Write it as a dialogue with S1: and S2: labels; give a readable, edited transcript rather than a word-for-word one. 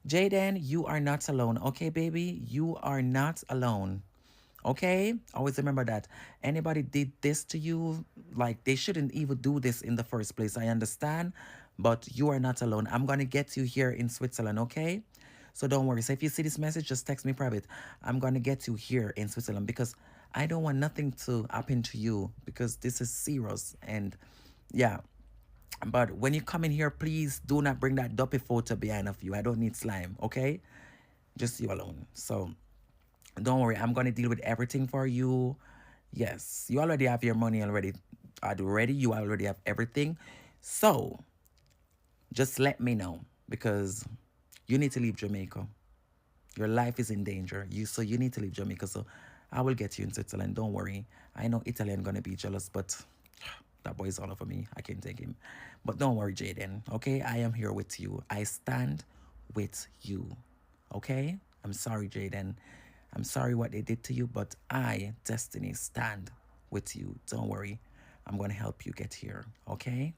S1: Jaden, you are not alone. Okay, baby? You are not alone. Okay? Always remember that. Anybody did this to you, like they shouldn't even do this in the first place. I understand, but you are not alone. I'm going to get you here in Switzerland, okay? So don't worry. So if you see this message, just text me private. I'm going to get you here in Switzerland because I don't want nothing to happen to you because this is serious. And yeah, but when you come in here, please do not bring that dopey photo behind of you. I don't need slime, okay? Just you alone. So don't worry, I'm gonna deal with everything for you. Yes, you already have your money already. Already, you already have everything. So just let me know because you need to leave Jamaica. Your life is in danger. You need to leave Jamaica. So I will get you in Switzerland. Don't worry. I know Italy gonna be jealous, but that boy is all over me. I can't take him. But don't worry, Jaden. Okay, I am here with you. I stand with you. Okay? I'm sorry, Jaden. I'm sorry what they did to you, but I, Destiny, stand with you. Don't worry. I'm gonna help you get here. Okay?